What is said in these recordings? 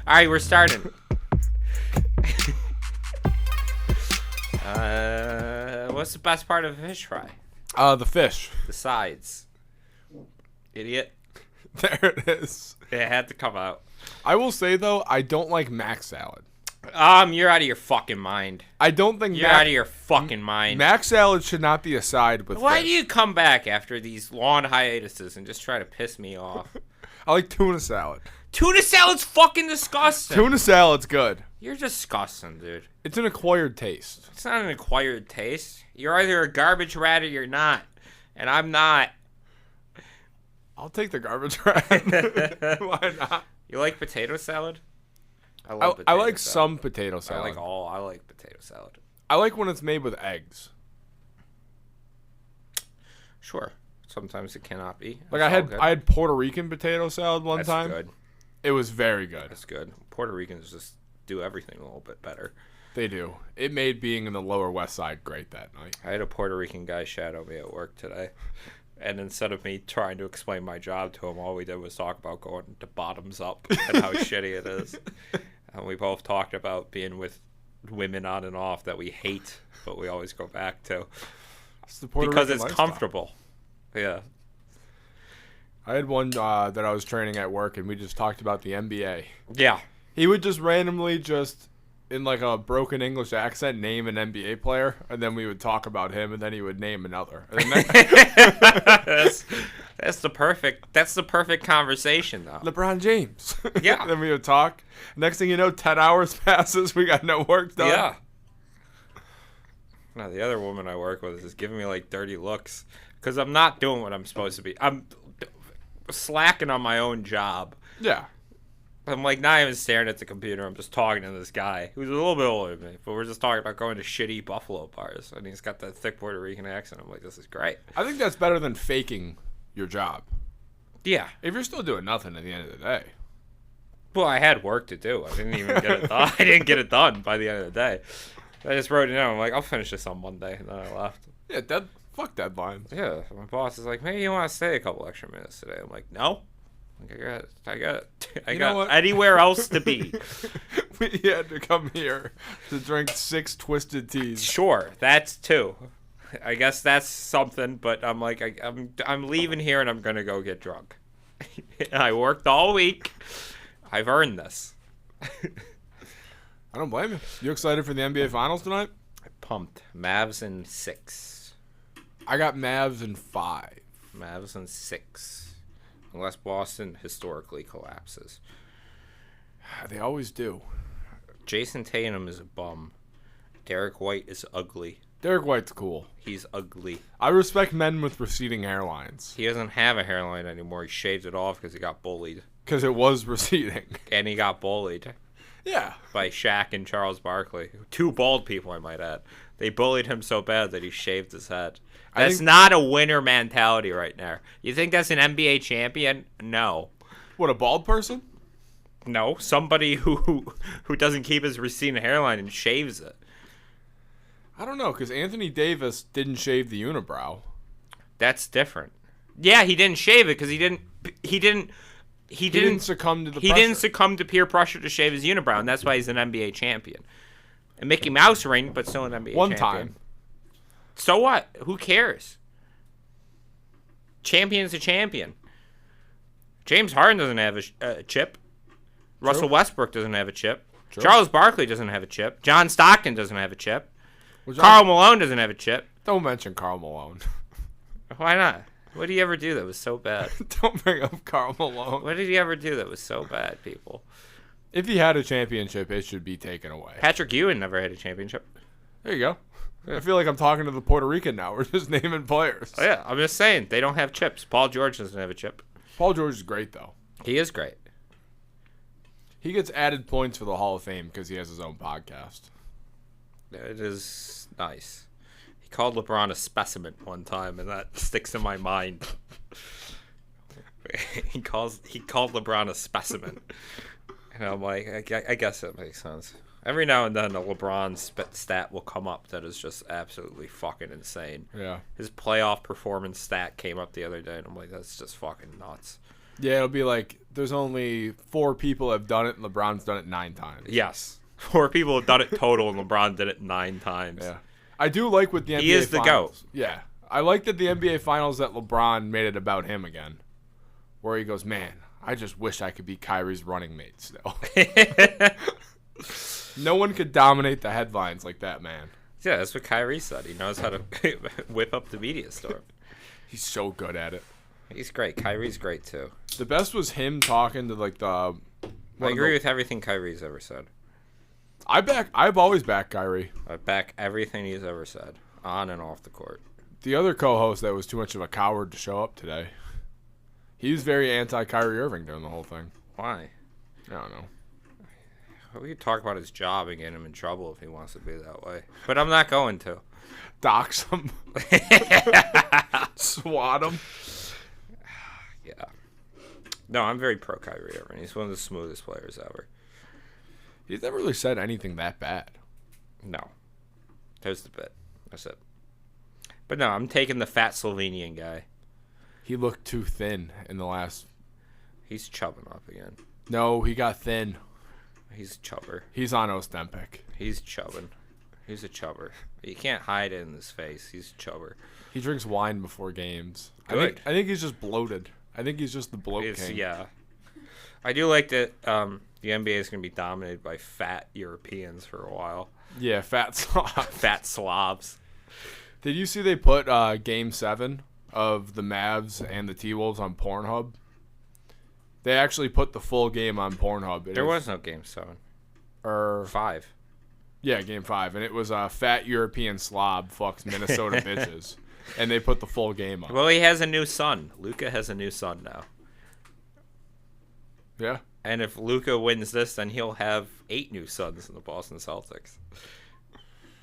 All right, we're starting. What's the best part of a fish fry? The fish. The sides. Idiot. There it is. It had to come out. I will say, though, I don't like mac salad. You're out of your fucking mind. I don't think You're out of your fucking mind. Mac salad should not be a side with Why fish. do you come back after these long hiatuses and just try to piss me off? I like tuna salad. Tuna salad's fucking disgusting. Tuna salad's good. You're disgusting, dude. It's an acquired taste. It's not an acquired taste. You're either a garbage rat or you're not. And I'm not. I'll take the garbage rat. Why not? You like potato salad? I like salad. some potato salad. I like potato salad. I like when it's made with eggs. Sure. Sometimes it cannot be. Like That's I had Puerto Rican potato salad one time. That's good. It was very good. That's good. Puerto Ricans just do everything a little bit better. They do. It made being in the Lower West Side great that night. I had a Puerto Rican guy shadow me at work today. And instead of me trying to explain my job to him, all we did was talk about going to Bottoms Up and how shitty it is. And we both talked about being with women on and off that we hate, but we always go back to. Because it's comfortable. Yeah. I had one that I was training at work, and we just talked about the NBA. Yeah. He would just randomly in like a broken English accent, name an NBA player, and then we would talk about him, and then he would name another. That's the perfect conversation, though. LeBron James. Yeah. Then we would talk. Next thing you know, 10 hours passes. We got no work done. Yeah. No, the other woman I work with is giving me like dirty looks because I'm not doing what I'm supposed to be. I'm slacking on my own job. Yeah. I'm like not even staring at the computer. I'm just talking to this guy who's a little bit older than me, but we're just talking about going to shitty Buffalo bars, and he's got that thick Puerto Rican accent. I'm like, this is great. I think that's better than faking your job. Yeah. If you're still doing nothing at the end of the day. Well, I had work to do. I didn't even get it done. I didn't get it done by the end of the day. I just wrote it down. I'm like, I'll finish this on Monday, and then I left. Yeah, fuck deadlines. Yeah, my boss is like, maybe you want to stay a couple extra minutes today. I'm like, no. I got anywhere else to be. We had to come here to drink 6 twisted teas. Sure, that's 2. I guess that's something, but I'm like, I'm leaving here and I'm gonna go get drunk. I worked all week. I've earned this. I don't blame you. You excited for the NBA Finals tonight? I'm pumped. Mavs in 6. I got Mavs in 5. Mavs in 6. Unless Boston historically collapses. They always do. Jason Tatum is a bum. Derek White is ugly. Derek White's cool. He's ugly. I respect men with receding hairlines. He doesn't have a hairline anymore. He shaved it off because he got bullied. Because it was receding. And he got bullied. Yeah. By Shaq and Charles Barkley. 2 bald people, I might add. They bullied him so bad that he shaved his head. That's not a winner mentality right now. You think that's an NBA champion? No. What, a bald person? No, somebody who doesn't keep his receding hairline and shaves it. I don't know, because Anthony Davis didn't shave the unibrow. That's different. Yeah, he didn't shave it because he didn't succumb to the pressure. He didn't succumb to peer pressure to shave his unibrow, and that's why he's an NBA champion. A Mickey Mouse ring, but still an NBA champion. One time. So what? Who cares? Champion's a champion. James Harden doesn't have a chip. True. Russell Westbrook doesn't have a chip. True. Charles Barkley doesn't have a chip. John Stockton doesn't have a chip. Karl Malone doesn't have a chip. Don't mention Karl Malone. Why not? What did he ever do that was so bad? Don't bring up Karl Malone. What did he ever do that was so bad, people? If he had a championship, it should be taken away. Patrick Ewing never had a championship. There you go. I feel like I'm talking to the Puerto Rican now. We're just naming players. Oh, yeah, I'm just saying. They don't have chips. Paul George doesn't have a chip. Paul George is great, though. He is great. He gets added points for the Hall of Fame because he has his own podcast. It is nice. He called LeBron a specimen one time, and that sticks in my mind. he called LeBron a specimen. And I'm like, I guess that makes sense. Every now and then a LeBron stat will come up that is just absolutely fucking insane. Yeah. His playoff performance stat came up the other day, and I'm like, that's just fucking nuts. Yeah, it'll be like there's only 4 people have done it, and LeBron's done it 9 times. Yes. 4 people have done it total, and LeBron did it 9 times. Yeah. I do like with the NBA He is the Finals. GOAT. Yeah. I like that the NBA Finals that LeBron made it about him again. Where he goes, man, I just wish I could be Kyrie's running mate still. No one could dominate the headlines like that man. Yeah, that's what Kyrie said. He knows how to whip up the media storm. He's so good at it. He's great. Kyrie's great, too. The best was him talking to like the... I agree with everything Kyrie's ever said. I've always backed Kyrie. I back everything he's ever said, on and off the court. The other co-host that was too much of a coward to show up today, he was very anti-Kyrie Irving during the whole thing. Why? I don't know. We could talk about his job and get him in trouble if he wants to be that way. But I'm not going to. Dox him. Swat him. Yeah. No, I'm very pro Kyrie Irving. He's one of the smoothest players ever. He's never really said anything that bad. No. There's the bit. That's it. But no, I'm taking the fat Slovenian guy. He looked too thin in the last... He's chubbing up again. No, he got thin. He's chubber. He's on Ozempic. He's chubbing. He's a chubber. You can't hide it in his face. He's a chubber. He drinks wine before games. Good. I think he's just bloated. I think he's just the bloat king. Yeah. I do like that the NBA is going to be dominated by fat Europeans for a while. Yeah, fat Slavs. Fat Slavs. Did you see they put Game 7 of the Mavs and the T-Wolves on Pornhub? They actually put the full game on Pornhub. There was no Game 7. Or 5. Yeah, Game 5. And it was fat European slob fucks Minnesota bitches. And they put the full game on. Well, he has a new son. Luka has a new son now. Yeah. And if Luka wins this, then he'll have 8 new sons in the Boston Celtics.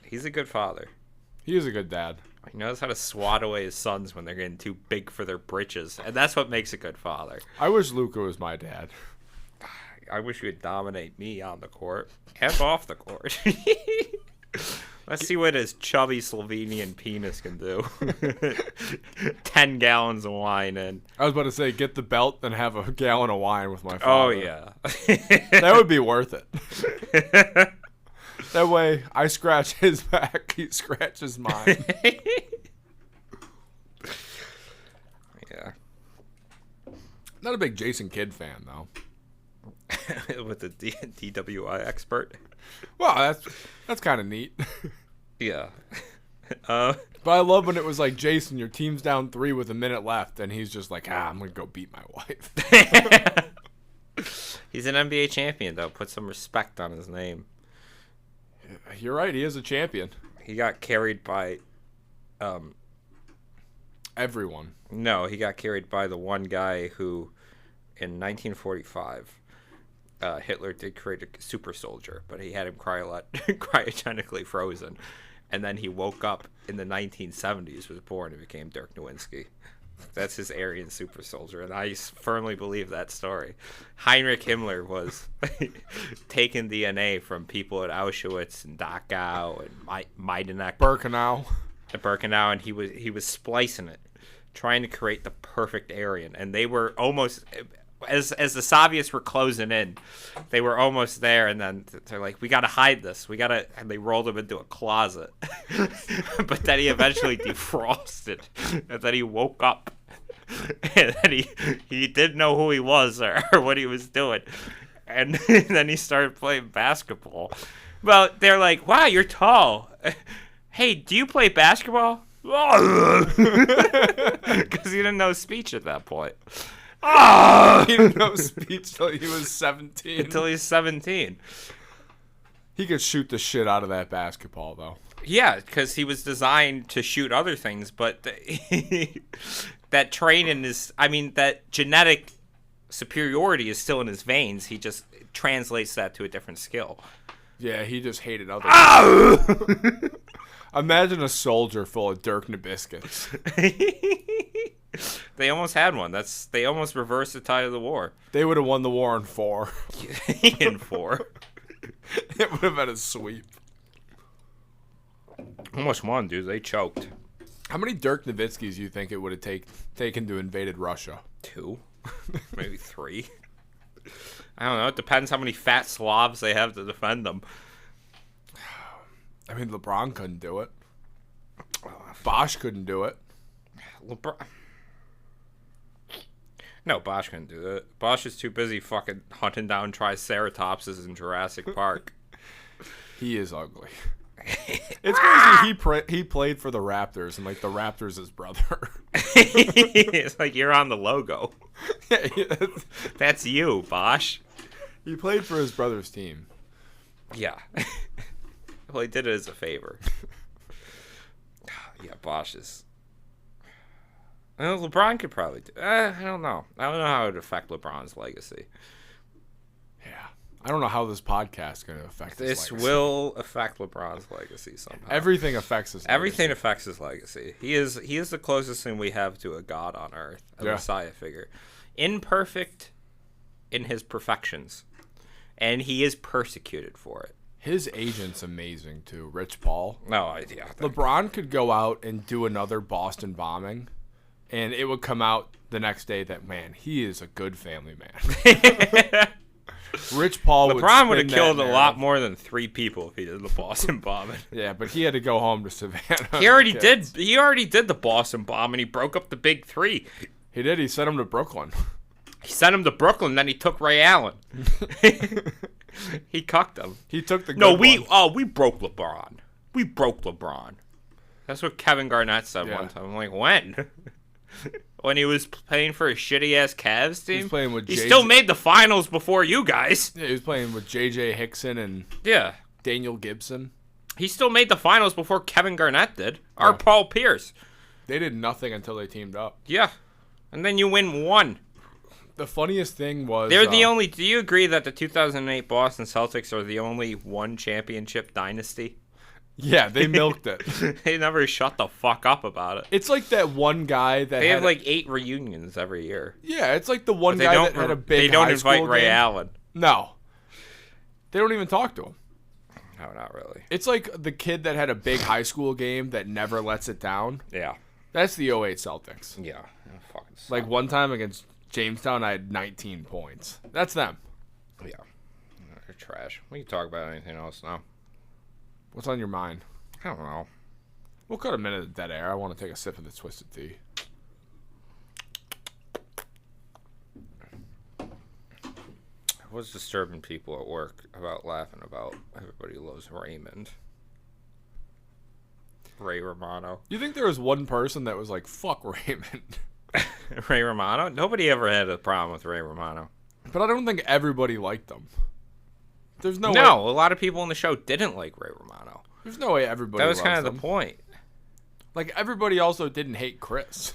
He's a good father. He is a good dad. He knows how to swat away his sons when they're getting too big for their britches. And that's what makes a good father. I wish Luka was my dad. I wish you would dominate me on the court and off the court. Let's see what his chubby Slovenian penis can do. 10 gallons of wine in. I was about to say, get the belt and have a gallon of wine with my Oh, father. yeah. That would be worth it. That way, I scratch his back, he scratches mine. Yeah. Not a big Jason Kidd fan, though. With the DWI expert. Well, that's kind of neat. Yeah. But I love when it was like, Jason, your team's down 3 with a minute left, and he's just like, I'm going to go beat my wife. He's an NBA champion, though. Put some respect on his name. You're right, he is a champion. He got carried by... Everyone. No, he got carried by the one guy who, in 1945... Hitler did create a super soldier, but he had him cryogenically frozen. And then he woke up in the 1970s, was born, and became Dirk Nowitzki. That's his Aryan super soldier, and I firmly believe that story. Heinrich Himmler was taking DNA from people at Auschwitz and Dachau and Majdanek. Birkenau, and he was splicing it, trying to create the perfect Aryan. And they were almost... As the Soviets were closing in, they were almost there, and then they're like, we got to hide this. And they rolled him into a closet. But then he eventually defrosted, and then he woke up, and then he didn't know who he was or what he was doing. And then he started playing basketball. Well, they're like, wow, you're tall. Hey, do you play basketball? Because he didn't know speech at that point. Oh! He didn't know speech till he was 17. Until he's 17. He could shoot the shit out of that basketball, though. Yeah, because he was designed to shoot other things, but that training is... I mean, that genetic superiority is still in his veins. He just translates that to a different skill. Yeah, he just hated other people. Imagine a soldier full of Dirk Nowitzki's. They almost had one. They almost reversed the tide of the war. They would have won the war in 4. In 4. It would have been a sweep. Almost won, dude. They choked. How many Dirk Nowitzki's do you think it would have taken to invaded Russia? 2. Maybe 3. I don't know. It depends how many fat Slavs they have to defend them. I mean, LeBron couldn't do it. Bosch couldn't do it. LeBron. No, Bosch couldn't do that. Bosch is too busy fucking hunting down triceratopses in Jurassic Park. He is ugly. It's crazy. He played for the Raptors, and like the Raptors' his brother. It's like you're on the logo. Yeah, that's you, Bosch. He played for his brother's team. Yeah. Well, he did it as a favor. Yeah, Bosch is. Well, LeBron could probably do. I don't know. I don't know how it would affect LeBron's legacy. Yeah. I don't know how this podcast is going to affect his This legacy. will affect LeBron's legacy somehow. Everything affects his legacy. Everything affects his legacy. He is the closest thing we have to a god on earth, a Messiah figure. Imperfect in his perfections. And he is persecuted for it. His agent's amazing, too. Rich Paul. No idea. LeBron could go out and do another Boston bombing, and it would come out the next day that, man, he is a good family man. Rich Paul LeBron would have killed a lot more than 3 people if he did the Boston bombing. Yeah, but he had to go home to Savannah. He already did. He already did the Boston bomb, and he broke up the big 3. He did. He sent him to Brooklyn. He sent him to Brooklyn, then he took Ray Allen. He cucked him. He took the good we broke LeBron. We broke LeBron. That's what Kevin Garnett said one time. I'm like, when? When he was playing for a shitty-ass Cavs team? He was playing with He still made the finals before you guys. Yeah, he was playing with J.J. Hickson and Daniel Gibson. He still made the finals before Kevin Garnett did. Or Paul Pierce. They did nothing until they teamed up. Yeah. And then you win 1. The funniest thing was... They're the only... Do you agree that the 2008 Boston Celtics are the only 1 championship dynasty? Yeah, they milked it. They never shut the fuck up about it. It's like that one guy that they have like 8 reunions every year. Yeah, it's like the one guy that had a big. They don't high invite school Ray game. Allen. No, they don't even talk to him. No, not really. It's like the kid that had a big high school game that never lets it down. Yeah, that's the '08 Celtics. Yeah, fucking suck. Like one time against Jamestown, I had 19 points. That's them. Yeah, they're trash. We can talk about anything else now. What's on your mind? I don't know. We'll cut a minute of dead air. I want to take a sip of the twisted tea. I was disturbing people at work about laughing about everybody loves Raymond. Ray Romano. You think there was one person that was like, fuck Raymond? Ray Romano? Nobody ever had a problem with Ray Romano. But I don't think everybody liked him. There's no way. A lot of people on the show didn't like Ray Romano. There's no way everybody That was loves kind of him. the point. Like, everybody also didn't hate Chris.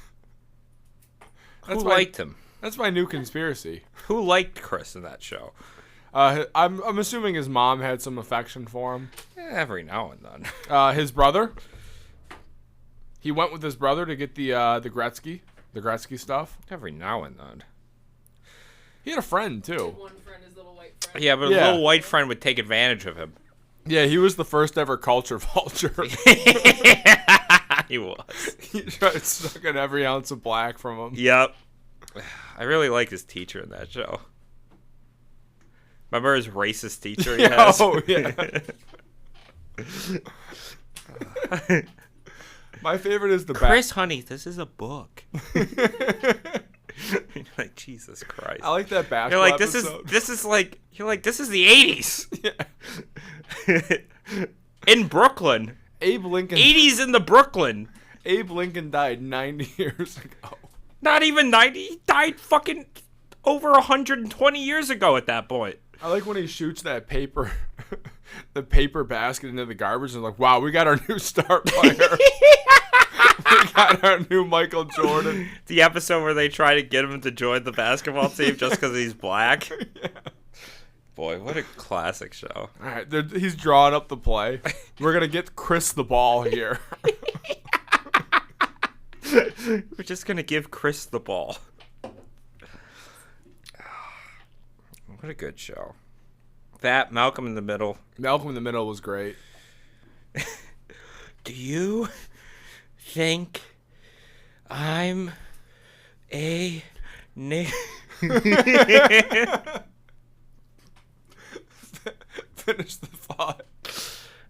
Who liked him? That's my new conspiracy. Who liked Chris in that show? I'm assuming his mom had some affection for him. Every now and then. His brother. He went with his brother to get the Gretzky stuff. Every now and then. He had a friend too. One friend, his little white friend. Yeah, but his little white friend would take advantage of him. Yeah, he was the first ever culture vulture. He was. He tried sucking every ounce of black from him. Yep. I really like his teacher in that show. Remember his racist teacher he has? Oh, yeah. My favorite is the Chris, honey, this is a book. You're like, Jesus Christ. I like that basketball You're like, this episode. is the 80s. Yeah. In Brooklyn. Abe Lincoln. 80s in the Brooklyn. Abe Lincoln died 90 years ago. Not even 90. He died fucking over 120 years ago at that point. I like when he shoots that paper, the paper basket into the garbage and like, wow, we got our new star player. We got our new Michael Jordan. The episode where they try to get him to join the basketball team just because he's black. Yeah. Boy, what a classic show. All right, he's drawing up the play. We're going to get Chris the ball here. We're just going to give Chris the ball. What a good show. That, Malcolm in the Middle. Malcolm in the Middle was great. Do you think I'm a Finish the thought.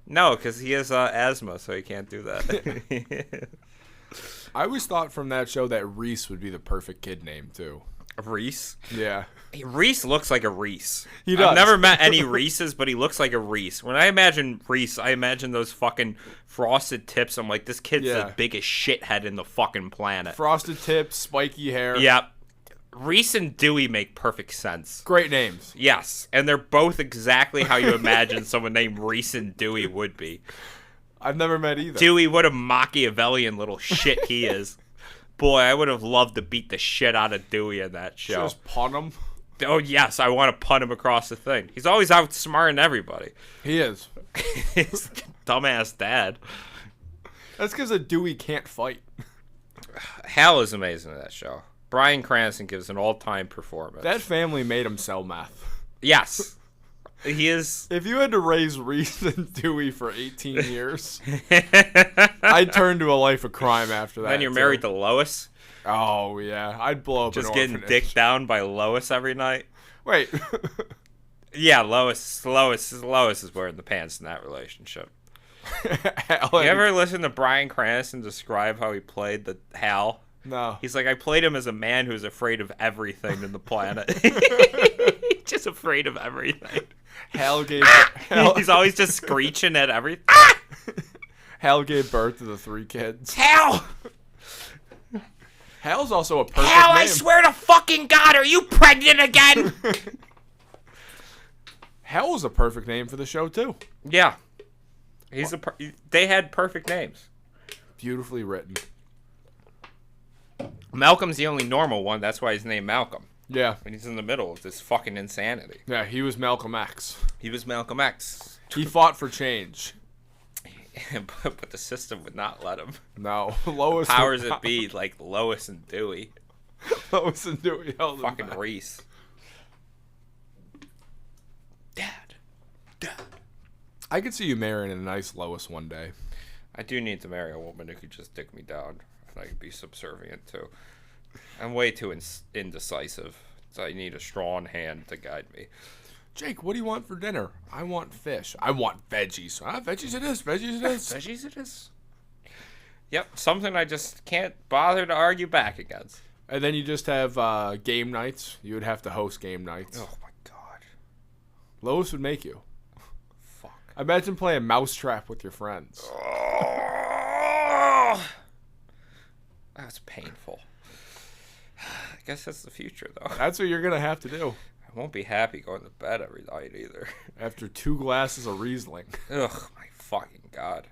No, because he has asthma, so he can't do that. I always thought from that show that Reese would be the perfect kid name, too. Reese? Yeah. Hey, Reese looks like a Reese. He does. I've never met any Reeses, but he looks like a Reese. When I imagine Reese, I imagine those fucking frosted tips. I'm like, this kid's the biggest shithead in the fucking planet. Frosted tips, spiky hair. Yep. Reese and Dewey make perfect sense. Great names. Yes, and they're both exactly how you imagine someone named Reese and Dewey would be. I've never met either. Dewey, what a Machiavellian little shit he is. Boy, I would have loved to beat the shit out of Dewey in that show. Just punt him. Oh, yes, I want to punt him across the thing. He's always outsmarting everybody. He is. His dumbass dad. That's because a Dewey can't fight. Hal is amazing in that show. Bryan Cranston gives an all-time performance. That family made him sell meth. Yes. He is. If you had to raise Reese and Dewey for 18 years, I'd turn to a life of crime after that. Then you're married to Lois. Oh, yeah. I'd blow up Just an getting orphanage. dicked down by Lois every night. Wait. Yeah, Lois is wearing the pants in that relationship. You ever listen to Bryan Cranston describe how he played the Hal? No. He's like, I played him as a man who's afraid of everything in the planet. Just afraid of everything. Hal He's always just screeching at everything. Hal gave birth to the 3 kids. Hal! Hal's also a perfect Hal, name. I swear to fucking God, are you pregnant again? Hal was a perfect name for the show, too. Yeah. They had perfect names. Beautifully written. Malcolm's the only normal one. That's why he's named Malcolm. Yeah. And he's in the middle of this fucking insanity. Yeah, he was Malcolm X. He was Malcolm X. He fought for change. But the system would not let him. No. Lois. Powers that be, like Lois and Dewey. Lois and Dewey held him Fucking back. Reese. Dad. I could see you marrying a nice Lois one day. I do need to marry a woman who could just dick me down. And I could be subservient too. I'm way too indecisive. So I need a strong hand to guide me. Jake, what do you want for dinner? I want fish. I want veggies. Veggies it is. Veggies it is. Veggies it is. Yep, something I just can't bother to argue back against. And then you just have game nights. You would have to host game nights. Oh my God. Lois would make you. Fuck. Imagine playing Mousetrap with your friends. Oh, that's painful. I guess that's the future, though. That's what you're going to have to do. I won't be happy going to bed every night either. After 2 glasses of Riesling. Ugh, my fucking God.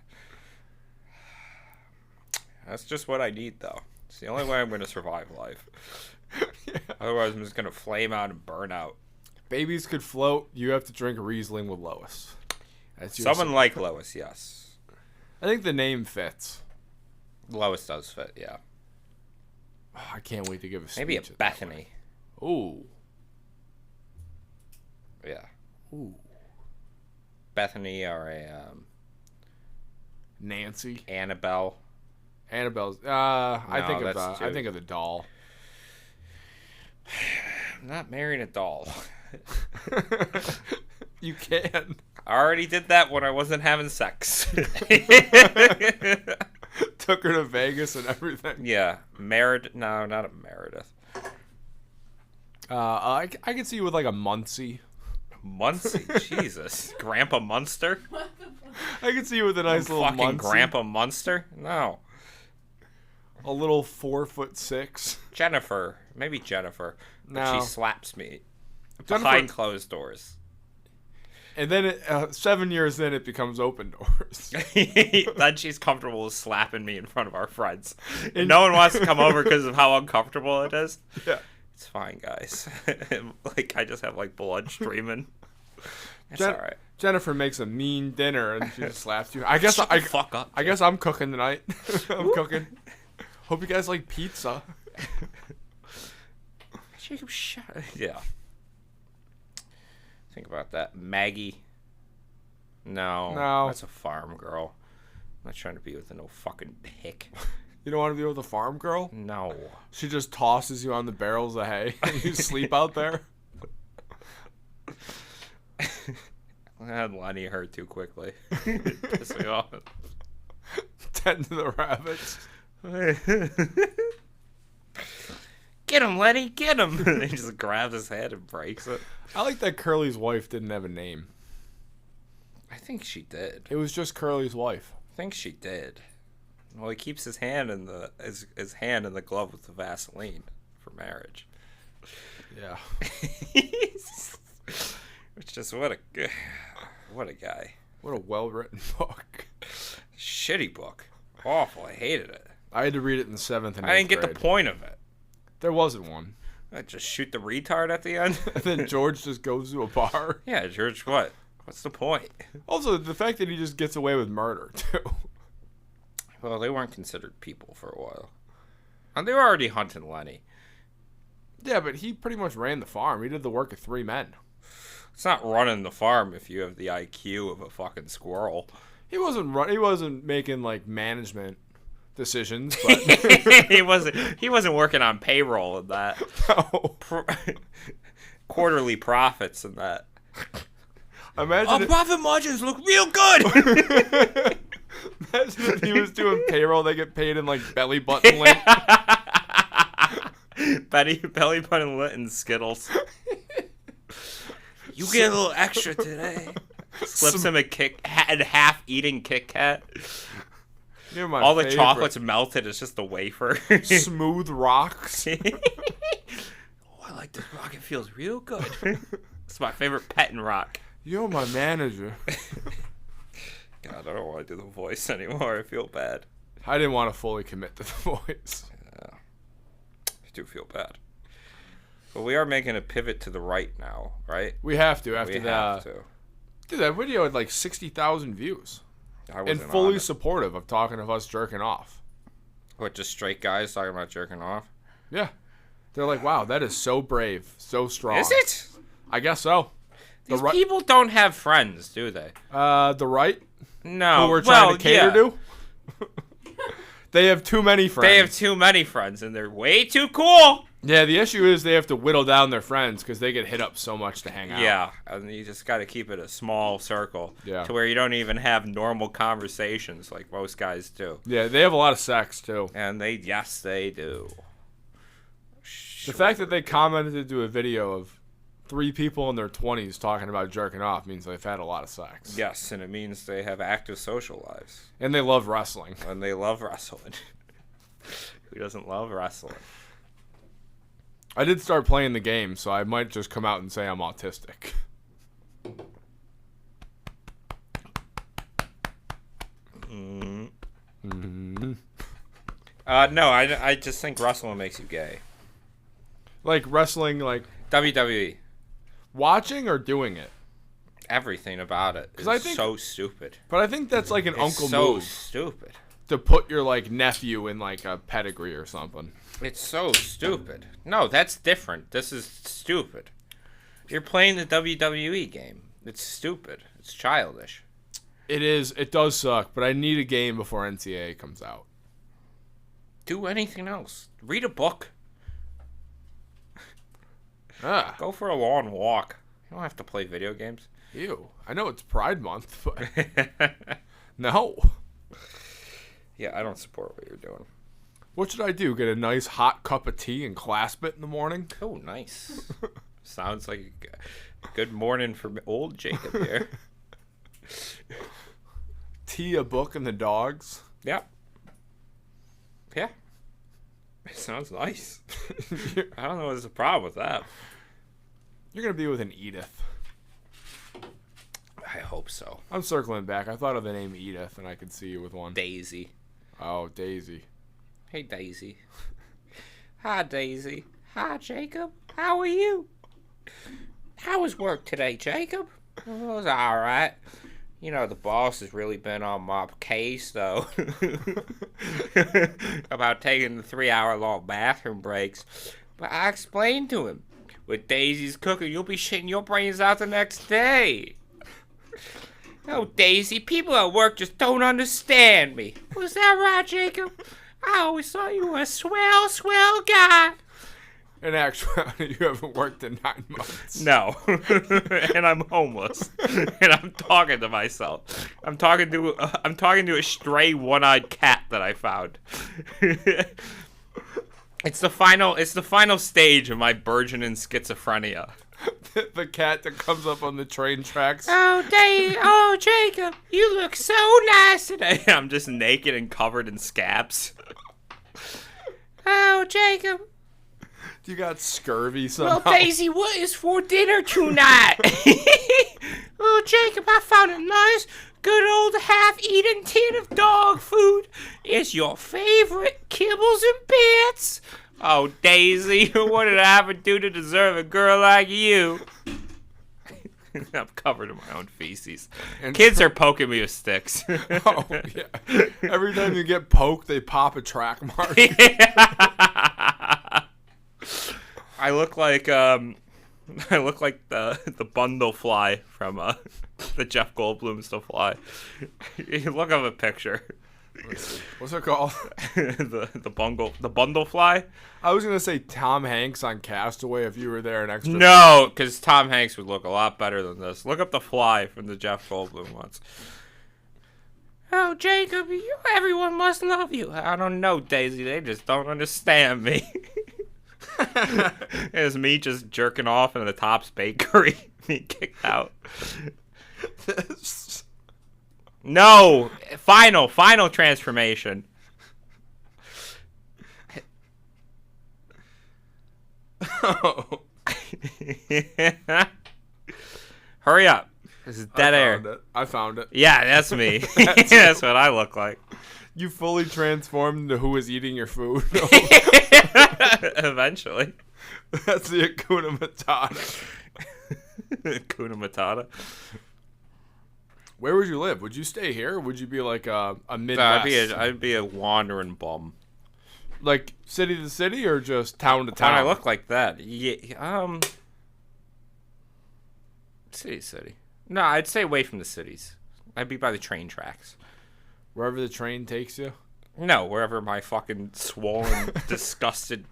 That's just what I need, though. It's the only way I'm going to survive life. Yeah. Otherwise, I'm just going to flame out and burn out. Babies could float. You have to drink Riesling with Lois. That's Someone like Lois, yes. I think the name fits. Lois does fit, yeah. Oh, I can't wait to give a speech. Maybe a Bethany. Ooh. Yeah. Ooh. Bethany or a Nancy. Annabelle. Annabelle's. No, I think of the doll. I'm not marrying a doll. You can. I already did that when I wasn't having sex. Took her to Vegas and everything. Yeah. No, not a Meredith. I can see you with like a Muncie. Muncie? Jesus. Grandpa Munster? I can see you with a nice little fucking Muncie. Grandpa Munster? No. A little 4'6". Jennifer. Maybe Jennifer. But No. she slaps me. Jennifer- Behind closed doors. And then 7 years in, it becomes open doors. Then she's comfortable with slapping me in front of our friends. And no one wants to come over because of how uncomfortable it is. Yeah. It's fine, guys. Like, I just have, like, blood streaming. It's all right. Jennifer makes a mean dinner and she just slaps you. I guess Shut the fuck up. I guess I'm cooking tonight. I'm cooking. Hope you guys like pizza. Jacob, shut. Yeah. Think about that. Maggie. No. No. That's a farm girl. I'm not trying to be with no fucking hick. You don't want to be with a farm girl? No. She just tosses you on the barrels of hay and you sleep out there? I had Lenny hurt too quickly. Piss me off. Tend to the rabbits. Get him, Lenny, get him. And he just grabs his head and breaks it. I like that Curly's wife didn't have a name. I think she did. It was just Curly's wife. I think she did. Well, he keeps his hand in the his hand in the glove with the Vaseline for marriage. Yeah. Which just what a guy. What a well-written book. Shitty book. Awful. I hated it. I had to read it in 7th and 8th I didn't get grade. the point of it. There wasn't one. I just shoot the retard at the end. And then George just goes to a bar. Yeah, George, what? What's the point? Also, the fact that he just gets away with murder, too. Well, they weren't considered people for a while. And they were already hunting Lenny. Yeah, but he pretty much ran the farm. He did the work of 3 men. It's not running the farm if you have the IQ of a fucking squirrel. He wasn't making like management decisions, but he wasn't working on payroll and that. No. Quarterly profits and that. Imagine profit margins look real good. Imagine if he was doing payroll, they get paid in like belly button lint. Belly button lint and Skittles. You get a little extra today. Slips him a half-eating Kit Kat. You're my All favorite. the chocolate's melted. It's just the wafer. Smooth rocks. Oh, I like this rock. It feels real good. It's my favorite petting rock. You're my manager. God, I don't want to do the voice anymore. I feel bad. I didn't want to fully commit to the voice. Yeah. I do feel bad. But we are making a pivot to the right now, right? We have to after We that. have to. Dude, that video had like 60,000 views. I And wasn't fully on it. supportive of talking of us jerking off. What, just straight guys talking about jerking off? Yeah. They're like, wow, that is so brave, so strong. Is it? I guess so. These people don't have friends, do they? The right, No. who we're trying to cater yeah. to, they have too many friends. They have too many friends, and they're way too cool. Yeah, the issue is they have to whittle down their friends because they get hit up so much to hang out. Yeah, and you just got to keep it a small circle Yeah. to where you don't even have normal conversations like most guys do. Yeah, they have a lot of sex, too. And they do. The fact that they commented to a video of 3 people in their 20s talking about jerking off means they've had a lot of sex. Yes, and it means they have active social lives. And they love wrestling. And they love wrestling. Who doesn't love wrestling? I did start playing the game, so I might just come out and say I'm autistic. No, I just think wrestling makes you gay. Like wrestling, like WWE. watching or doing it? Everything about it is I think- so stupid. But I think that's like an It's uncle so move stupid. to put your like nephew in like a pedigree or something. It's so stupid. No, that's different. This is stupid. You're playing the WWE game. It's stupid. It's childish. It is. It does suck, but I need a game before NCAA comes out. Do anything else. Read a book. Ah, Go for a long walk. You don't have to play video games. ew. I know it's Pride Month, but no. Yeah, I don't support what you're doing. What should I do? Get a nice hot cup of tea and clasp it in the morning? Oh, nice. Sounds like a good morning for old Jacob here. Tea, a book, and the dogs. Yep. Yeah. It sounds nice. I don't know what's the problem with that. You're going to be with an Edith. I hope so. I'm circling back. I thought of the name Edith, and I could see you with one. Daisy. Oh, Daisy. Hey, Daisy. Hi, Daisy. Hi, Jacob. How are you? How was work today, Jacob? It was all right. You know, the boss has really been on my case, though, about taking the 3-hour-long bathroom breaks. But I explained to him, with Daisy's cooking, you'll be shitting your brains out the next day. Oh, Daisy, people at work just don't understand me. Was that right, Jacob? I always thought you were a swell guy. In actuality, you haven't worked in 9 months. No. And I'm homeless. And I'm talking to myself. I'm talking to a stray one-eyed cat that I found. It's the final stage of my burgeoning schizophrenia. The cat that comes up on the train tracks. Oh, Jacob, you look so nice today. I'm just naked and covered in scabs. Oh, Jacob. You got scurvy somehow. Well, Daisy, what is for dinner tonight? Oh, Jacob, I found a nice, good old half-eaten tin of dog food. It's your favorite kibbles and bits. Oh, Daisy, what did I ever do to deserve a girl like you? I'm covered in my own feces. And kids are poking me with sticks. Oh, yeah. Every time you get poked, they pop a track mark. I look like the bundle fly from the Jeff Goldblum's The Fly. You look up a picture. What's it called? the bundle fly. I was gonna say Tom Hanks on Castaway if you were there an extra. No, because Tom Hanks would look a lot better than this. Look up The Fly from the Jeff Goldblum ones. Oh, Jacob, everyone must love you. I don't know, Daisy. They just don't understand me. It was me just jerking off in the Tops Bakery. Being kicked out. No! Final transformation. Oh. Hurry up. This is dead air. I found it. Yeah, that's me. That's what I look like. You fully transformed into who is eating your food. Eventually. That's the Hakuna Matata. Hakuna Matata. Where would you live? Would you stay here? Or would you be like a Midwest? I'd be a wandering bum. Like city to city or just town to town? I look like that. Yeah. City. No, I'd stay away from the cities. I'd be by the train tracks. Wherever the train takes you? No, wherever my fucking swollen, disgusted,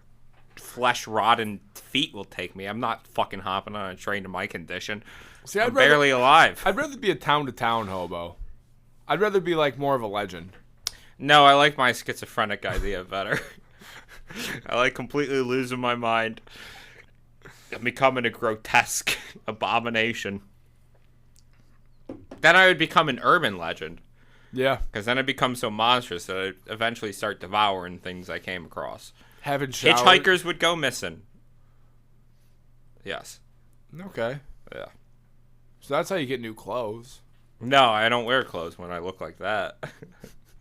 flesh-rotten feet will take me. I'm not fucking hopping on a train to my condition. See, I'm barely alive. I'd rather be a town-to-town hobo. I'd rather be, like, more of a legend. No, I like my schizophrenic idea better. I like completely losing my mind and becoming a grotesque abomination. Then I would become an urban legend. Yeah. Because then I become so monstrous that I'd eventually start devouring things I came across. Having showered. Hitchhikers would go missing. Yes. Okay. Yeah. So that's how you get new clothes. No, I don't wear clothes when I look like that.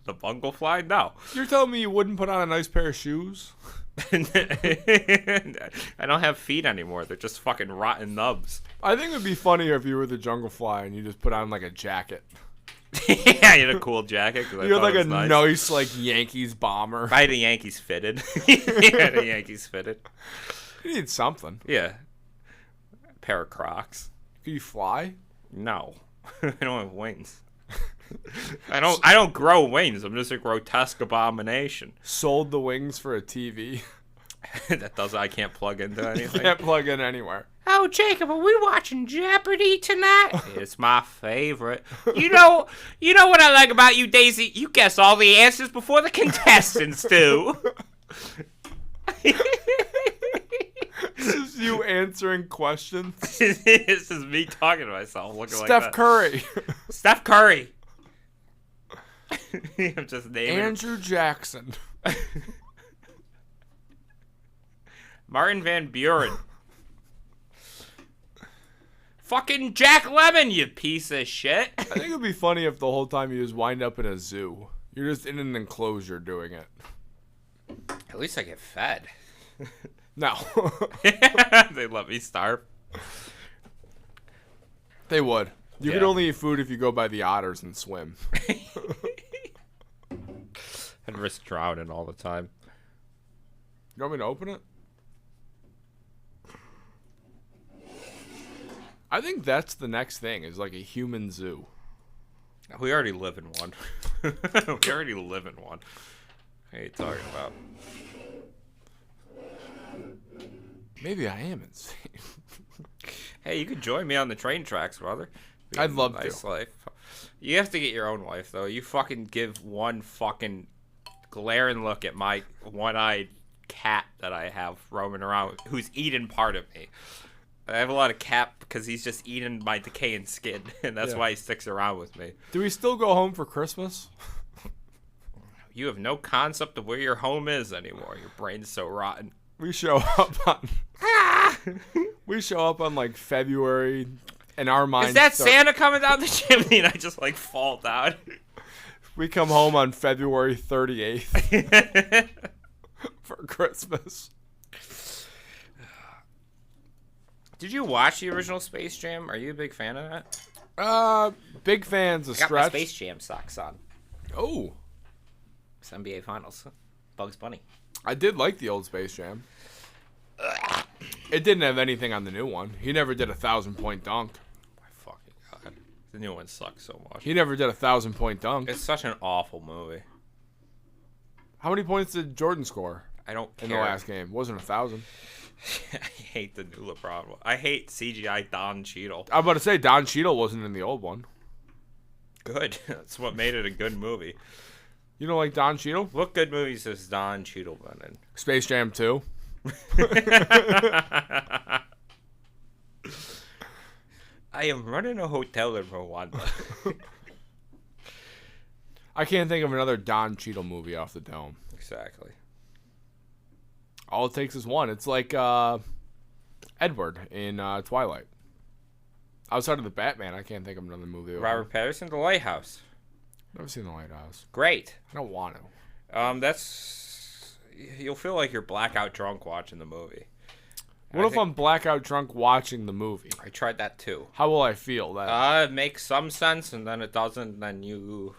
The bungle fly? No. You're telling me you wouldn't put on a nice pair of shoes? I don't have feet anymore. They're just fucking rotten nubs. I think it would be funnier if you were the jungle fly and you just put on like a jacket. Yeah, you had a cool jacket. You had like a nice like Yankees bomber. I had a Yankees fitted. You had a Yankees fitted. You need something. Yeah. A pair of Crocs. Can you fly? No. I don't have wings. I don't grow wings. I'm just a grotesque abomination. Sold the wings for a TV. I can't plug into anything. You can't plug in anywhere. Oh, Jacob, are we watching Jeopardy tonight? It's my favorite. You know what I like about you, Daisy? You guess all the answers before the contestants do. This is you answering questions. This is me talking to myself, looking like Steph Curry. Steph Curry. I'm just naming Andrew Jackson. Martin Van Buren. Fucking Jack Lemmon, you piece of shit. I think it would be funny if the whole time you just wind up in a zoo. You're just in an enclosure doing it. At least I get fed. No. They let me starve. They would. You could only eat food if you go by the otters and swim. I'd risk drowning all the time. You want me to open it? I think that's the next thing, is like a human zoo. We already live in one. We What are you talking about? Maybe I am insane. Hey, you could join me on the train tracks, brother. I'd love nice to. Life. You have to get your own wife, though. You fucking give one fucking glaring look at my one-eyed cat that I have roaming around, who's eating part of me. I have a lot of cat because he's just eating my decaying skin, and that's why he sticks around with me. Do we still go home for Christmas? You have no concept of where your home is anymore. Your brain's so rotten. We show up on like February, and our minds. Is that Santa coming down the chimney? And I just like fall down. We come home on February 38th for Christmas. Did you watch the original Space Jam? Are you a big fan of that? Big fans of Got Stretch. my Space Jam socks on. Oh, It's NBA Finals. Bugs Bunny. I did like the old Space Jam. It didn't have anything on the new one. He never did a 1,000-point dunk. My fucking god. The new one sucks so much. He never did a 1,000-point dunk. It's such an awful movie. How many points did Jordan score I don't care. in the last game? Wasn't 1,000. I hate the new LeBron one. I hate CGI Don Cheadle. I'm about to say Don Cheadle wasn't in the old one. Good. That's what made it a good movie. You don't like Don Cheadle? What good movies has Don Cheadle been in? Space Jam 2. I am running a hotel in Rwanda. I can't think of another Don Cheadle movie off the dome. Exactly. All it takes is one. It's like Edward in Twilight. Outside of the Batman, I can't think of another movie. Robert Pattinson, The Lighthouse. Never seen The Lighthouse. Great. I don't want to. You'll feel like you're blackout drunk watching the movie. What if I'm blackout drunk watching the movie? I tried that too. How will I feel? That It makes some sense, and then it doesn't, and then you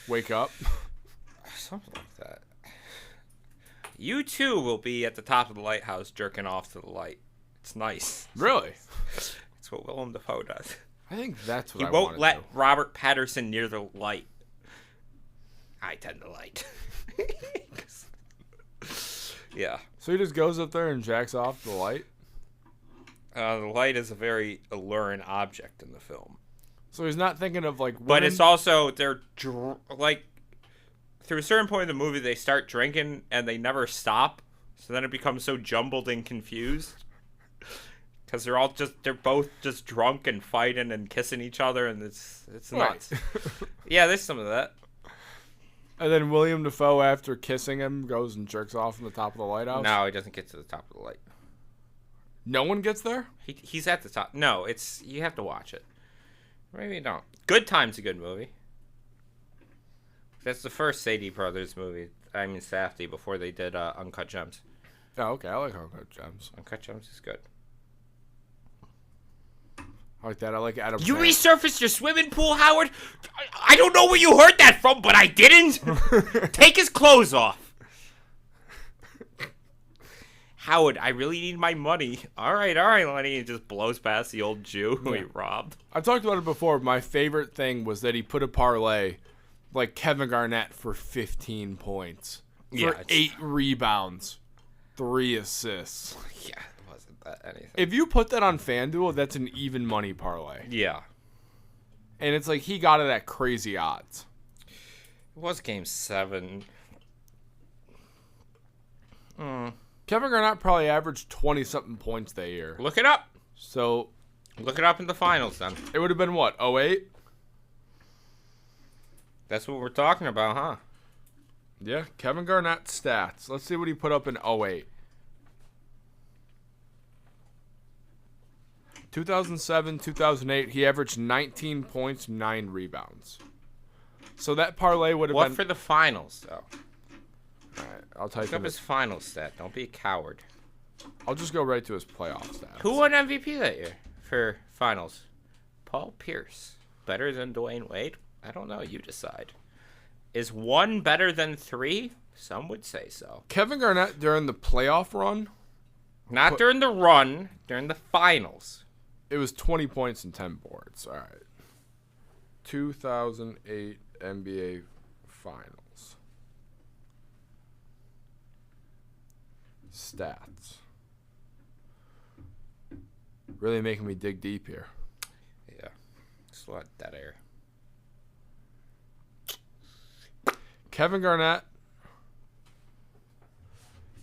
wake up? something like that. You too will be at the top of the lighthouse jerking off to the light. It's nice. Really? It's what Willem Dafoe does. I think that's what He I won't want let to do. Robert Pattinson near the light. I tend to light. Yeah. So he just goes up there and jacks off the light? The light is a very alluring object in the film. So he's not thinking of like women? But it's also, like, through a certain point in the movie, they start drinking and they never stop. So then it becomes so jumbled and confused. Because they're both just drunk and fighting and kissing each other, and it's nuts. Yeah, there's some of that. And then William Dafoe, after kissing him, goes and jerks off on the top of the lighthouse? No, he doesn't get to the top of the light. No one gets there? He's at the top. No, you have to watch it. Maybe you don't. Good Time's a good movie. That's the first Sadie Brothers movie. I mean, Safdie, before they did Uncut Gems. Oh, okay. I like Uncut Gems. Uncut Gems is good. I like that. I like Adam You Sandler. resurfaced your swimming pool, Howard? I don't know where you heard that from, but I didn't. Take his clothes off. Howard, I really need my money. All right, Lenny. He just blows past the old Jew who he robbed. I've talked about it before. My favorite thing was that he put a parlay like Kevin Garnett for 15 points. For 8 rebounds. 3 assists. Yeah, it wasn't that anything. If you put that on FanDuel, that's an even money parlay. Yeah. And it's like he got it at crazy odds. It was game 7. Kevin Garnett probably averaged 20-something points that year. Look it up. So Look it up in the finals, then. it would have been what, 08? That's what we're talking about, huh? Yeah, Kevin Garnett stats. Let's see what he put up in 08. 2007, 2008, he averaged 19 points, 9 rebounds. So that parlay would have What been... for the finals, though? All right, I'll type Look up in his final stat. Don't be a coward. I'll just go right to his playoff stats. Who won MVP that year for finals? Paul Pierce. Better than Dwayne Wade? I don't know. You decide. Is 1 better than 3? Some would say so. Kevin Garnett during the playoff run, Not during the run. During the finals. it was 20 points and 10 boards. All right. 2008 NBA Finals. Stats. Really making me dig deep here. Yeah. Just a lot of dead air. Kevin Garnett.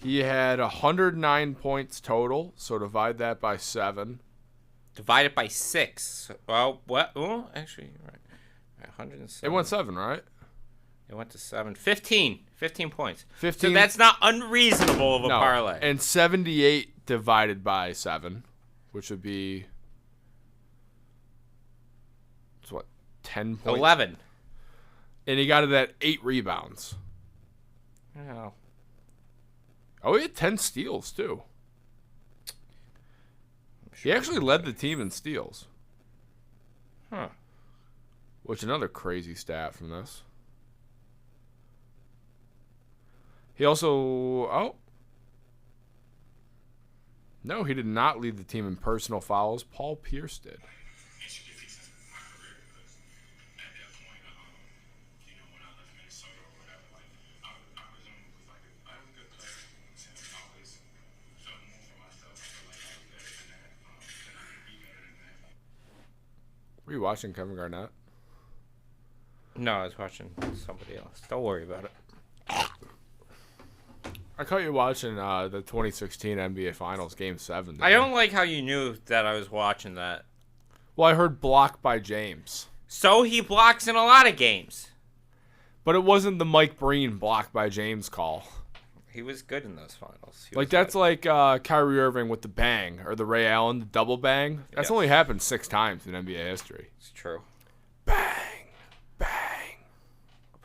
He had 109 points total, so divide that by 7. Divide it by 6. Well, what? Oh, actually, you're right. 107. It went 7, right? It went to 7. 15. 15 points. 15. So that's not unreasonable of a parlay. And 78 divided by 7, which would be, it's what, 10 points? 11. And he got it at 8 rebounds. Oh. Oh, he had 10 steals, too. He actually led the team in steals. Huh. Which another crazy stat from this. He also... Oh. No, he did not lead the team in personal fouls. Paul Pierce did. Were you watching Kevin Garnett? No, I was watching somebody else. Don't worry about it. I caught you watching the 2016 NBA Finals Game 7. I don't like how you knew that I was watching that. Well, I heard block by James. So he blocks in a lot of games. But it wasn't the Mike Breen block by James call. He was good in those finals. That's like Kyrie Irving with the bang, or the Ray Allen, the double bang. That's only happened 6 times in NBA history. It's true. Bang, bang.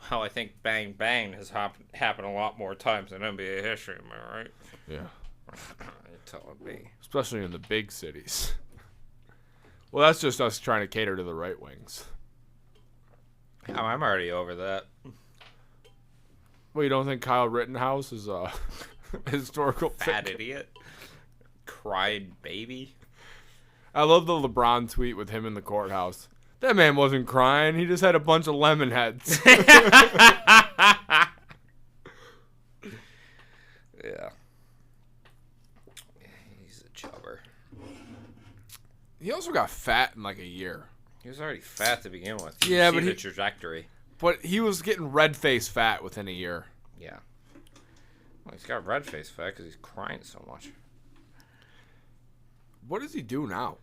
Well, I think bang, bang has happened a lot more times in NBA history, am I right? Yeah. You're telling me. Especially in the big cities. Well, that's just us trying to cater to the right wings. Oh, I'm already over that. Well, you don't think Kyle Rittenhouse is a historical fat figure? idiot? Crying baby? I love the LeBron tweet with him in the courthouse. That man wasn't crying. He just had a bunch of lemon heads. Yeah. He's a chubber. He also got fat in like a year. He was already fat to begin with. Yeah, but the trajectory. But he was getting red face fat within a year. Yeah. Well, he's got red face fat because he's crying so much. What does he do now?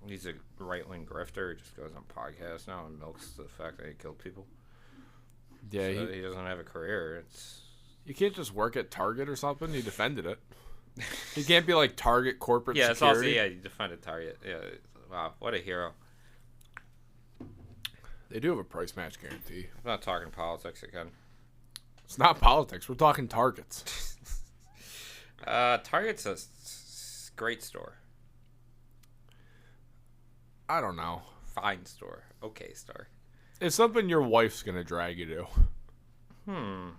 He's a right-wing grifter. He just goes on podcasts now and milks the fact that he killed people. Yeah, so he doesn't have a career. You can't just work at Target or something. He defended it. He can't be like Target corporate security. It's also, he defended Target. Yeah, wow, what a hero. They do have a price match guarantee. I'm not talking politics again. It's not politics. We're talking Targets. Target's a great store. I don't know. Fine store. Okay store. It's something your wife's going to drag you to.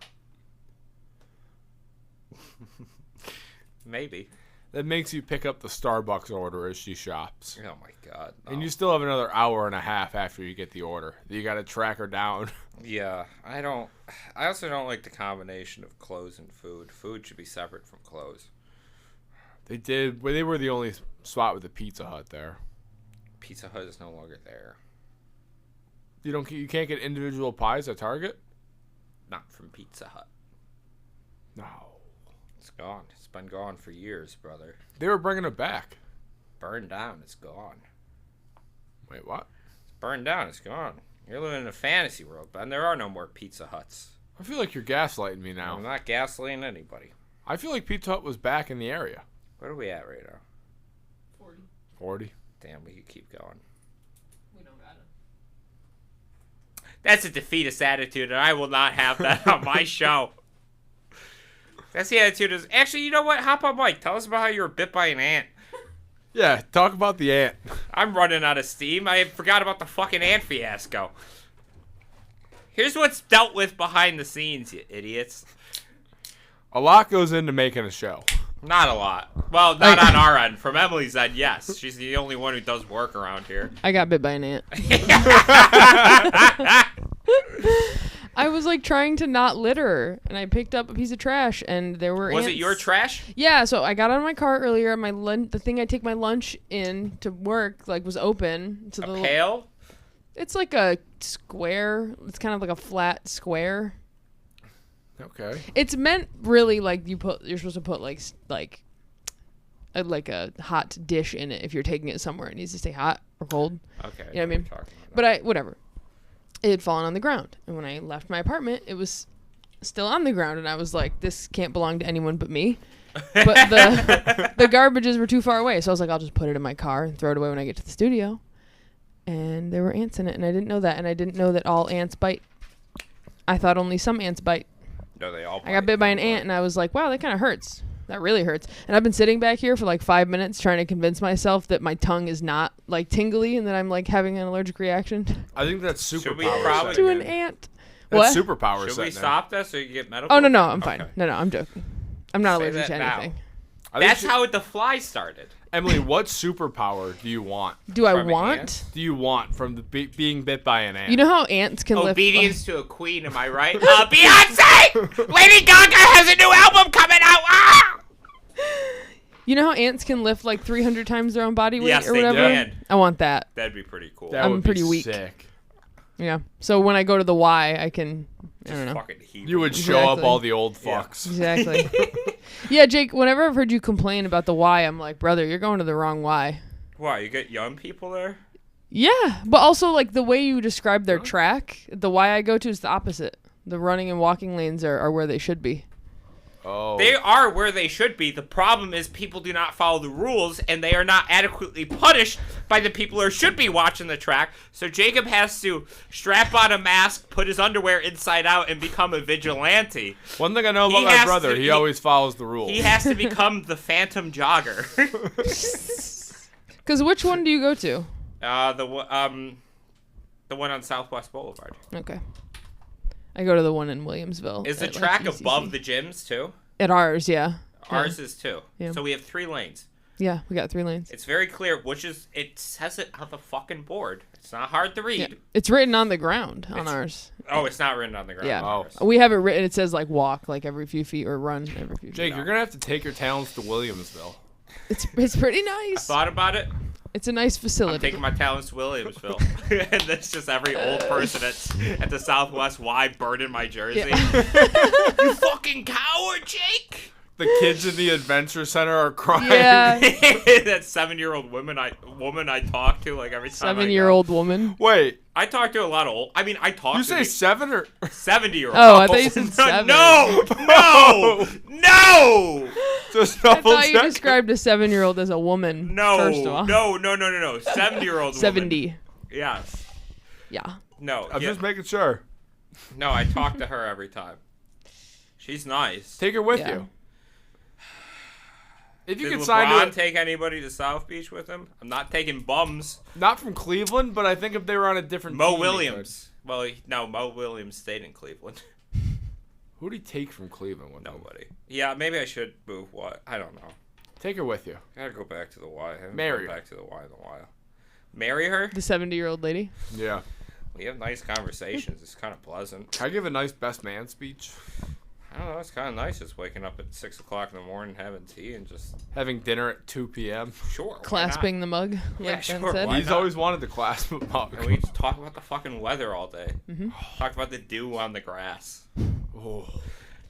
Maybe. That makes you pick up the Starbucks order as she shops. Oh my god. No. And you still have another hour and a half after you get the order. You got to track her down. Yeah, I also don't like the combination of clothes and food. Food should be separate from clothes. They were the only spot with a Pizza Hut there. Pizza Hut is no longer there. You can't get individual pies at Target? Not from Pizza Hut. No. It's gone. It's been gone for years, brother. They were bringing it back. Burned down. It's gone. Wait, what? It's burned down. It's gone. You're living in a fantasy world, Ben. There are no more Pizza Huts. I feel like you're gaslighting me now. I'm not gaslighting anybody. I feel like Pizza Hut was back in the area. What are we at right now? 40. Damn, we could keep going. We don't got it. That's a defeatist attitude, and I will not have that on my show. That's the attitude. Actually, you know what? Hop on, Mike. Tell us about how you were bit by an ant. Yeah, talk about the ant. I'm running out of steam. I forgot about the fucking ant fiasco. Here's what's dealt with behind the scenes, you idiots. A lot goes into making a show. Not a lot. Well, not on our end. From Emily's end, yes. She's the only one who does work around here. I got bit by an ant. I was like trying to not litter, and I picked up a piece of trash, and there were Was ants. it your trash? Yeah, so I got out of my car earlier. The thing I take my lunch in to work like was open. So A pail? It's like a square. It's kind of like a flat square. Okay. It's meant really like you're supposed to put like a hot dish in it if you're taking it somewhere. It needs to stay hot or cold. Okay. You know what I mean? But whatever. It had fallen on the ground, and when I left my apartment, it was still on the ground, and I was like, "This can't belong to anyone but me." But the garbages were too far away, so I was like, "I'll just put it in my car and throw it away when I get to the studio." And there were ants in it, and I didn't know that, and I didn't know that all ants bite. I thought only some ants bite. No, they all bite. I got bit by an ant, and I was like, "Wow, that kind of hurts. That really hurts." And I've been sitting back here for like 5 minutes trying to convince myself that my tongue is not like tingly and that I'm like having an allergic reaction I think that's Should we superpower. probably- to setting an in. ant. That's What? superpower. Should we setting in. stop this so you can get medical? Oh no, I'm fine. Okay. No, I'm joking. I'm not Say allergic to that now. anything. I think That's how the fly started. Emily, what superpower do you want? Do I From want? ants? Do you want from being bit by an ant? You know how ants can lift? Obedience to a queen, am I right? Beyonce! Lady Gaga has a new album coming out! Ah! You know how ants can lift like 300 times their own body weight Yes, or they whatever? can. I want that. That'd be pretty cool. that I'm would be pretty weak. Sick. Yeah. So when I go to the Y, I can. I Just don't know. fucking heat. You would show up Exactly. all the old Yeah. fucks. Exactly. Yeah, Jake. Whenever I've heard you complain about the Y, I'm like, brother, you're going to the wrong Y. Why, you get young people there? Yeah, but also like the way you describe their track, the Y I go to is the opposite. The running and walking lanes are where they should be. Oh. They are where they should be. The problem is people do not follow the rules, and they are not adequately punished by the people who should be watching the track. So Jacob has to strap on a mask, put his underwear inside out, and become a vigilante. One thing I know He about my has brother, to- he always follows the rules. He has to become the phantom jogger. Because which one do you go to? The one on Southwest Boulevard. Okay. I go to the one in Williamsville. Is the at, like, track ECC. above the gyms too? At ours, yeah. Ours is too. Yeah. So we have 3 lanes. Yeah, we got 3 lanes. It's very clear which is. It says it on the fucking board. It's not hard to read. Yeah. It's written on the ground on It's- ours. Oh, it's not written on the ground. Yeah. on ours. We have it written. It says like walk like every few feet or run every few feet. Jake, you're gonna have to take your talents to Williamsville. It's pretty nice. Thought about it. It's a nice I'm facility. taking my talents to Williamsville, and that's just every old person at the Southwest Y burning my jersey. You fucking coward, Jake! The kids in the adventure center are crying. Yeah. That 7-year-old woman I talk to like every time. 7-year-old woman. Wait, I talk to a lot of old. I mean, I talk. you to say the 7 or 70-year-old. Oh, I thought you said 7. No. just I double thought you check? described a 7-year-old as a woman. No. First of all. No. 70-year-old. 70. Yes. Yeah. No. I'm yeah, just making sure. no, I talk to her every time. She's nice. Take her with Yeah. you. If you Did could sign LeBron to it, take anybody to South Beach with him? I'm not taking bums. not from Cleveland, but I think if they were on a different Mo team, he Williams. Well, no, Mo Williams stayed in Cleveland. could. Who'd he take from Cleveland with him? Nobody. Yeah, maybe I should move. What? I don't know. Take her with you. Gotta go back to the Y. I haven't Marry gone her. back to the Y in a while. Marry her? The 70-year-old lady. Yeah. We have nice conversations. It's kind of pleasant. Can I give a nice best man speech? I don't know. It's kind of nice just waking up at 6 o'clock in the morning, having tea, and just Having dinner at 2 p.m. sure. why not? Clasping the mug, Yeah, like Ben sure, said. why He's not? always wanted to clasp him up. And we just talk about the fucking weather all day. Mm-hmm. Talk about the dew on the grass. Oh.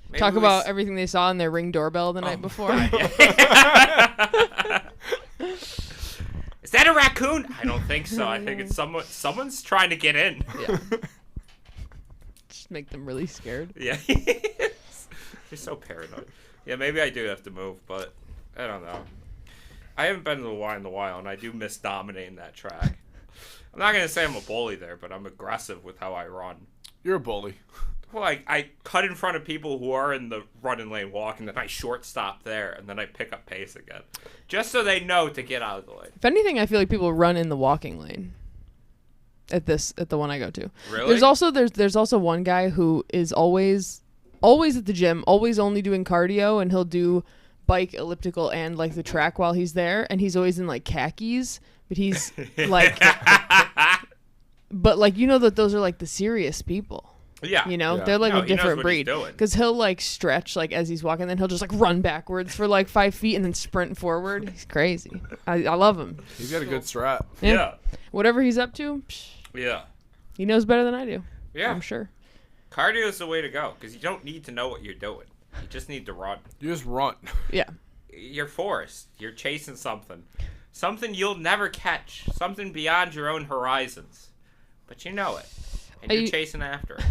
Maybe Talk we about s- everything they saw in their Ring doorbell the night before. Is that a raccoon? I don't think so. I think it's someone's trying to get in. Yeah. Just make them really scared. Yeah. You're so paranoid. Yeah, maybe I do have to move, but I don't know. I haven't been to the Y in a while, and I do miss dominating that track. I'm not going to say I'm a bully there, but I'm aggressive with how I run. You're a bully. Well, I cut in front of people who are in the running lane walking, then I short stop there, and then I pick up pace again. Just so they know to get out of the lane. If anything, I feel like people run in the walking lane. At the one I go to. Really? There's also one guy who is always at the gym, always only doing cardio, and he'll do bike, elliptical, and like the track while he's there, and he's always in like khakis, but he's like, but like you know that those are like the serious people. Yeah. You know, Yeah. they're like No, a he knows different what he's breed. doing. Because he'll like stretch like as he's walking, then he'll just like run backwards for like 5 feet and then sprint forward. He's crazy. I love him. He's got a good strat. Yeah. Whatever he's up to, Yeah. he knows better than I do. Yeah. I'm sure. Cardio is the way to go because you don't need to know what you're doing. You just need to run. You just run. Yeah. You're forced. You're chasing something. Something you'll never catch. Something beyond your own horizons. But you know it. And you're chasing after it.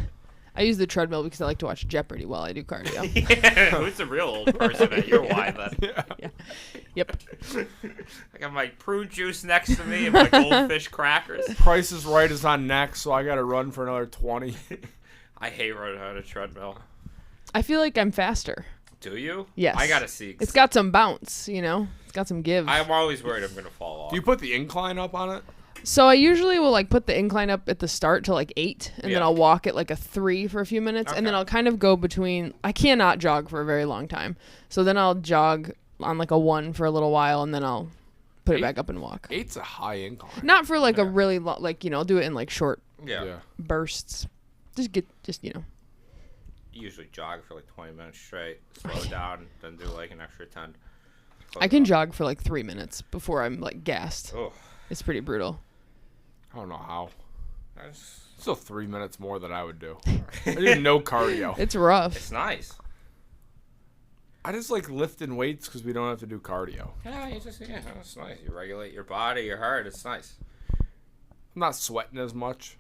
I use the treadmill because I like to watch Jeopardy while I do cardio. Yeah. Who's the real old person at your Y then? Yeah. Yep. I got my prune juice next to me and my goldfish crackers. Price is Right is on next, so I got to run for another 20. I hate running on a treadmill. I feel like I'm faster. Do you? Yes. I gotta see. It's got some bounce, you know? It's got some give. I'm always worried I'm gonna fall off. Do you put the incline up on it? So I usually will like put the incline up at the start to like 8, and then Yeah. I'll walk at like a 3 for a few minutes, and then Okay. I'll kind of go between. I cannot jog for a very long time, so then I'll jog on like a 1 for a little while, and then I'll put it 8? back up and walk. 8's a high incline. Not for like a really like I'll do it in like short Yeah. bursts. Just you know. Usually jog for like 20 minutes straight, slow down, then do like an extra 10. I can jog for like 3 minutes before I'm like gassed. Oh, It's pretty brutal. I don't know how. that's, Still 3 minutes more than I would do. I do no cardio. It's rough. it's nice. I just like lifting weights because we don't have to do cardio. Yeah, it's nice. You regulate your body, your heart. It's nice. I'm not sweating as much.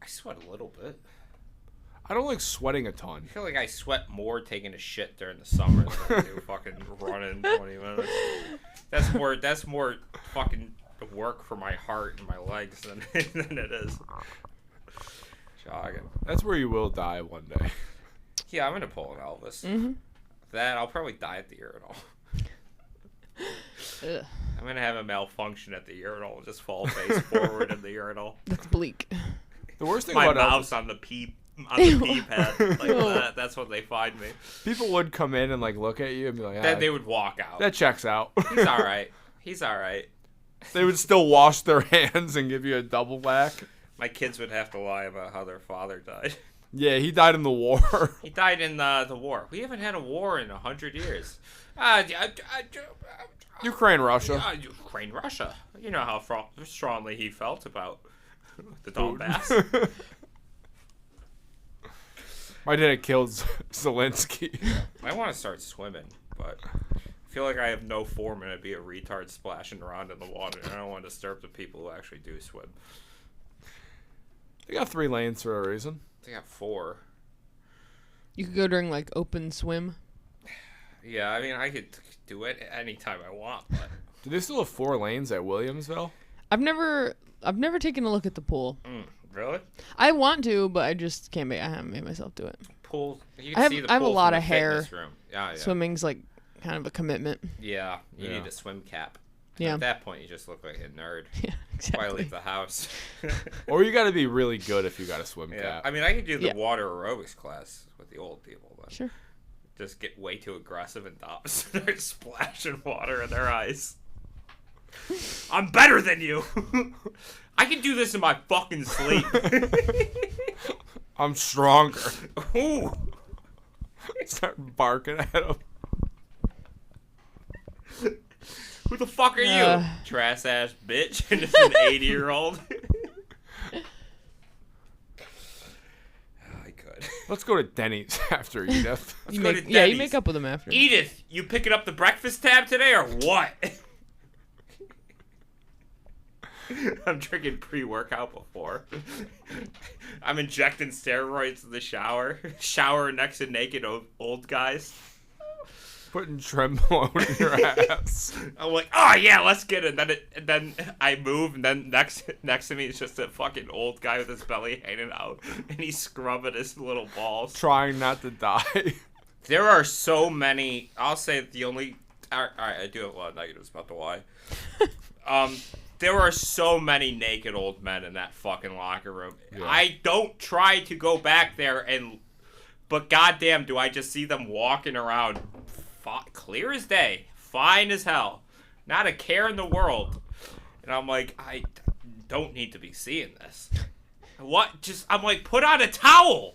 I sweat a little bit. I don't like sweating a ton. I feel like I sweat more taking a shit during the summer than I do fucking running 20 minutes. That's more fucking work for my heart and my legs than it is jogging. That's where you will die one day. Yeah, I'm gonna pull an Elvis. Mm-hmm. That I'll probably die at the urinal. Ugh, I'm gonna have a malfunction at the urinal and just fall face forward in the urinal. that's bleak. The worst thing My about mouse Elvis, on the pee pad like that's what they find me. people would come in and like look at you and be like, Then ah, they would walk out. that checks out. He's all right. He's all right. They would still wash their hands and give you a double whack. My kids would have to lie about how their father died. Yeah, he died in the war. He died in the war. We haven't had a war in 100 years. Ukraine, Russia. Ukraine, Russia. You know how strongly he felt about the Donbass. My dad killed Zelensky. I want to start swimming, but I feel like I have no form and I'd be a retard splashing around in the water. And I don't want to disturb the people who actually do swim. They got 3 lanes for a reason. They got 4. You could go during like open swim. Yeah, I mean, I could do it anytime I want, but Do they still have 4 lanes at Williamsville? I've never taken a look at the pool. really? I want to, but I just can't make. I haven't made myself do it. Pool. You I can have- see the I have a pool lot from of the hair. fitness room. Yeah. Swimming's like kind of a commitment. Yeah, you Yeah. need a swim cap. Yeah. At that point, you just look like a nerd. Yeah, Why exactly. leave the house? Or you got to be really good if you got a swim Yeah, cap. I mean, I could do the Yeah. water aerobics class with the old people, but Sure. just get way too aggressive and start splashing water in their eyes. I'm better than you. I can do this in my fucking sleep. I'm stronger. Ooh. Start barking at him. Who the fuck are you? Uh. Trash ass bitch. And it's an 80-year-old. I could. Let's go to Denny's after Edith. Let's You go make, to yeah, you Denny's. make up with them after. Edith, you picking up the breakfast tab today or what? I'm drinking pre-workout before. I'm injecting steroids in the shower. Shower next to naked old guys. Putting Trenbolone in your ass. I'm like, oh yeah, let's get it. And then I move, and then next to me is just a fucking old guy with his belly hanging out, and he's scrubbing his little balls. Trying not to die. There are so many. I'll say the only. All right, I do have a lot of negatives about the Y. There are so many naked old men in that fucking locker room. Yeah. I don't try to go back there but goddamn, do I just see them walking around, clear as day, fine as hell, not a care in the world, and I'm like, I don't need to be seeing this. What? I'm like, put on a towel.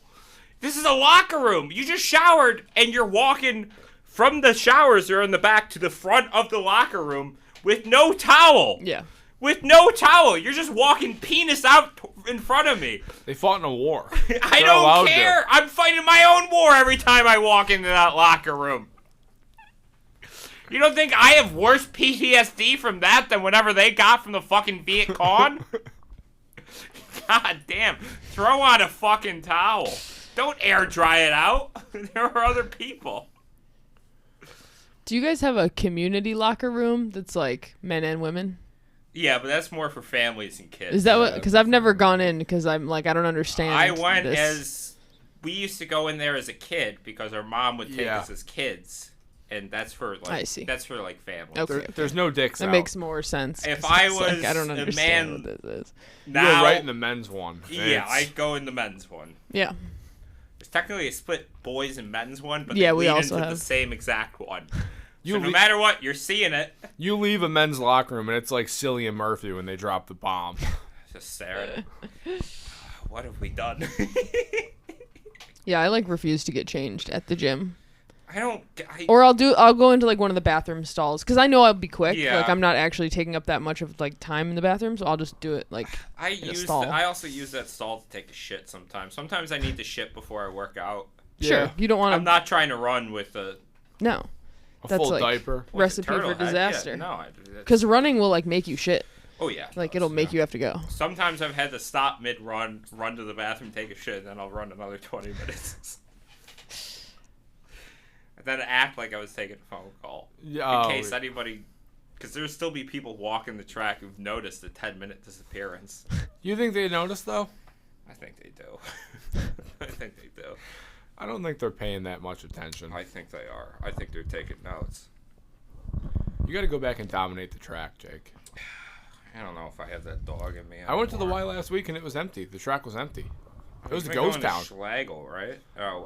This is a locker room. You just showered and you're walking from the showers or in the back to the front of the locker room with no towel. Yeah. With no towel. You're just walking penis out in front of me. They fought in a war. I don't care. I'm fighting my own war every time I walk into that locker room. You don't think I have worse PTSD from that than whatever they got from the fucking Viet Cong? God damn. Throw on a fucking towel. Don't air dry it out. There are other people. Do you guys have a community locker room that's like men and women? Yeah, but that's more for families and kids. Is that what? Because I've never gone in because I'm like, I don't understand. I went this. we used to go in there as a kid because our mom would take Yeah. us as kids. And that's for like I see. That's for like families. Okay. There's no dicks That out. makes more sense. If 'cause I it's like, was I don't a understand man- what this is. You Now, go right in the men's one. yeah, It's- I go in the men's one. Yeah. It's technically a split boys and men's one, but Yeah, they we lead also into have. the same exact one. You So no le- matter what, you're seeing it. You leave a men's locker room and it's like Cillian Murphy when they drop the bomb. Just stare at it. What have we done? Yeah, I like refuse to get changed at the gym. Or I'll go into like one of the bathroom stalls because I know I'll be quick. Yeah. Like I'm not actually taking up that much of like time in the bathroom, so I'll just do it like in a stall. I also use that stall to take a shit sometimes. Sometimes I need to shit before I work out. Sure, Yeah. you don't want I'm to. not trying to run with a No, A That's full like- diaper. with a Recipe for turtle head. disaster. Yeah, no, because running will like make you shit. oh yeah, Like it'll make you have to go. Sometimes I've had to stop mid-run, run to the bathroom, take a shit, and then I'll run another 20 minutes. And then act like I was taking a phone call. Yeah, In case anybody... Because there'll still be people walking the track who've noticed the 10-minute disappearance. You think they noticed though? I think they do. I think they do. I don't think they're paying that much attention. I think they are. I think they're taking notes. You got to go back and dominate the track, Jake. I don't know if I have that dog in me. I went to the anymore. Y last week and it was empty. The track was empty. It was You've a been ghost going town. to Schlegel, right? Oh,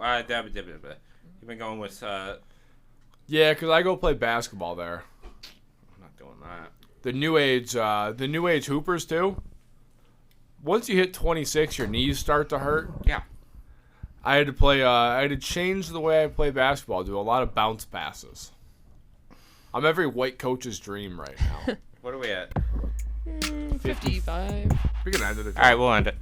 you've been going with... Yeah, because I go play basketball there. I'm not doing that. The new age hoopers too. Once you hit 26, your knees start to hurt. Yeah. I had to change the way I play basketball. Do a lot of bounce passes. I'm every white coach's dream right now. What are we at? 55. We can end it. All right, we'll end it.